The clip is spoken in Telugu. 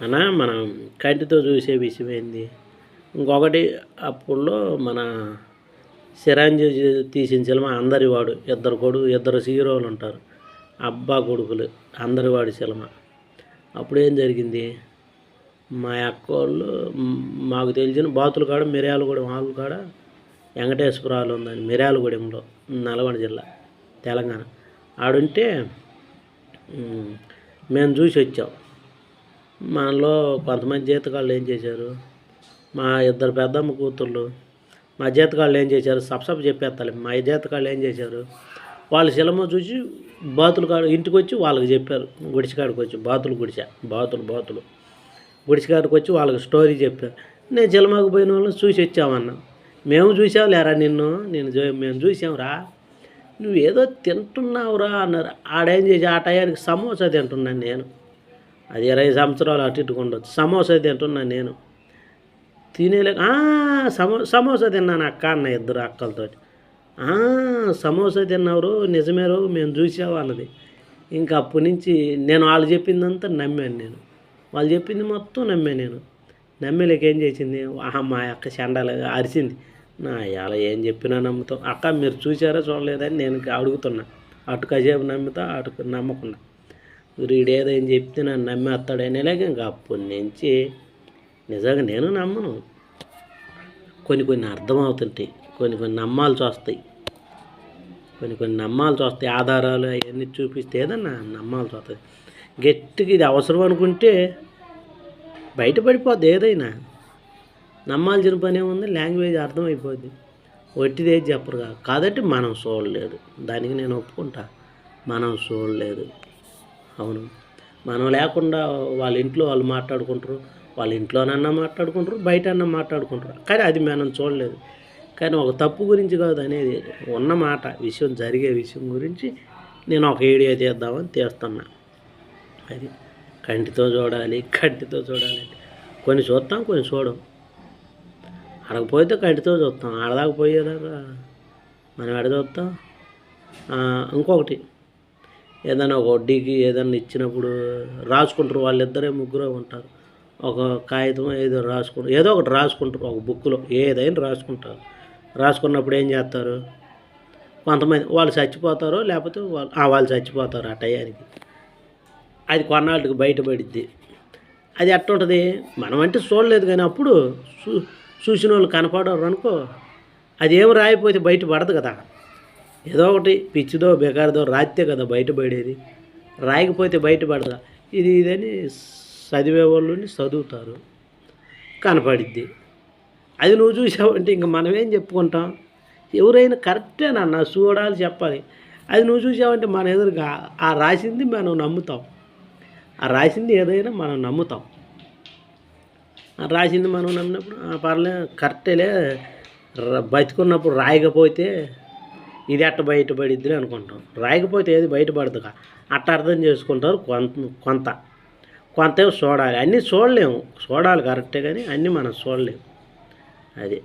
అన్నా మనం కంటితో చూసే విషయం ఏంది. ఇంకొకటి అప్పుడులో మన చిరంజీవి తీసిన సినిమా అందరివాడు, ఇద్దరు హీరోలు ఉంటారు, అబ్బా కొడుకులు, అందరివాడు సినిమా. అప్పుడు ఏం జరిగింది, మా అక్కోళ్ళు మాకు తెలిసిన బాతులు కాడ మిర్యాలగూడెం వాళ్ళు కాడ వెంకటేశ్వరాలు ఉందని మిర్యాలగూడెంలో, నల్గొండ జిల్లా, తెలంగాణ. ఆడుంటే మేము చూసి వచ్చాం. మనలో కొంతమంది జీతగాళ్ళు ఏం చేశారు, మా ఇద్దరు పెద్దమ్మ కూతుళ్ళు, మా జీతగాళ్ళు ఏం చేశారు, సపసప చెప్పేస్తాలి, మా జీతగాళ్ళు ఏం చేశారు, వాళ్ళు సినిమా చూసి బాతులు కాడ ఇంటికి వచ్చి వాళ్ళకి చెప్పారు. గుడిసెకాడికి వచ్చి బాతులు గుడిసెకాడికి వచ్చి వాళ్ళకి స్టోరీ చెప్పారు. నేను సినిమాకి పోయిన వాళ్ళని చూసి వచ్చామన్నా. మేము చూసాం లేరా మేము చూసాంరా, నువ్వేదో తింటున్నావురా అన్నారు. ఆడేం చేసి ఆ టయానికి సమోసా తింటున్నాను నేను. అది 20 సంవత్సరాలు అటు ఇట్టుకుండొచ్చు. సమోసా తింటున్నాను నేను. తినేలేక సమోసా తిన్నాను అక్క అన్న ఇద్దరు అక్కలతోటి. సమోసా తిన్నావు, నిజమేరో మేము చూసావు అన్నది. ఇంకా అప్పటి నుంచి నేను వాళ్ళు చెప్పిందంతా నమ్మాను. వాళ్ళు చెప్పింది మొత్తం నమ్మాను. నమ్మలేక ఏం చేసింది, మా అక్క చెండాల అరిచింది. నా ఇలా ఏం చెప్పినా నమ్ముతాం అక్క, మీరు చూసారా చూడలేదని నేను అడుగుతున్నా. అటు కాసేపు నమ్ముతా, అటు నమ్మకుండా. వీడు ఏదో ఏం చెప్తే నన్ను నమ్మేస్తాడు అనేలాగ ఇంకా అప్పటి నుంచి నిజంగా నేను నమ్మను. కొన్ని అర్థమవుతుంటాయి, కొన్ని నమ్మాల్సి వస్తాయి, కొన్ని నమ్మాల్సి వస్తాయి. ఆధారాలు అవన్నీ చూపిస్తే ఏదన్నా నమ్మాల్సి వస్తుంది. గట్టిగా ఇది అవసరం అనుకుంటే బయటపడిపోద్ది. ఏదైనా నమ్మాల్సిన పని ఏముంది, లాంగ్వేజ్ అర్థమైపోద్ది. ఒట్టిది ఏది చెప్పరు కాబట్టి మనం చూడలేదు. దానికి నేను ఒప్పుకుంటా, మనం చూడలేదు. అవును, మనం లేకుండా వాళ్ళ ఇంట్లో వాళ్ళు మాట్లాడుకుంటారు, వాళ్ళ ఇంట్లోనన్నా మాట్లాడుకుంటారు, బయట అన్నా మాట్లాడుకుంటారు, కానీ అది మనం చూడలేదు. కానీ ఒక తప్పు గురించి కాదు అనేది, ఉన్న మాట విషయం, జరిగే విషయం గురించి నేను ఒక వీడియో తీద్దామని తీస్తున్నా. అది కంటితో చూడాలి. కొన్ని చూస్తాం, కొన్ని చూడం. అడగపోతే కంటితో చూస్తాం, ఆడదాకా పోయేదాకా మనం ఎడ చూస్తాం. ఇంకొకటి, ఏదైనా ఒక వడ్డీకి ఏదైనా ఇచ్చినప్పుడు రాసుకుంటారు, వాళ్ళిద్దరే ముగ్గురు ఉంటారు. ఒక కాగితం ఏదో రాసుకుంటారు, ఏదో ఒకటి రాసుకుంటారు, ఒక బుక్లో ఏదైనా రాసుకుంటారు. రాసుకున్నప్పుడు ఏం చేస్తారు, కొంతమంది వాళ్ళు చచ్చిపోతారో లేకపోతే వాళ్ళు చచ్చిపోతారు ఆ టయానికి. అది కొన్నాళ్ళకి బయటపడిద్ది. అది ఎట్లా ఉంటుంది, మనం అంటే చూడలేదు, కానీ అప్పుడు చూసిన వాళ్ళు కనపడరు అనుకో, అది ఏం రాయిపోతే బయట పడదు కదా. ఏదో ఒకటి పిచ్చిదో బెకారిదో రాస్తే కదా బయటపడేది, రాయకపోతే బయటపడదా. ఇదని చదివే వాళ్ళు చదువుతారు, కనపడిద్ది. అది నువ్వు చూసావంటే ఇంక మనం ఏం చెప్పుకుంటాం, ఎవరైనా కరెక్టేనన్నా చూడాలి, చెప్పాలి. అది నువ్వు చూసావంటే మన ఎదురుగా ఆ రాసింది మనం నమ్ముతాం. ఆ రాసింది ఏదైనా మనం నమ్ముతాం. ఆ రాసింది మనం నమ్మినప్పుడు పర్లేదు కరెక్టేలే, బతికున్నప్పుడు రాయకపోతే ఇది ఎట్ట బయటపడిద్ది అనుకుంటాం. రాయకపోతే ఏది బయటపడదుగా అట్ట అర్థం చేసుకుంటారు. కొంత చూడాలి, అన్నీ చూడలేము. చూడాలి కరెక్టే, కానీ అన్నీ మనం చూడలేము. అది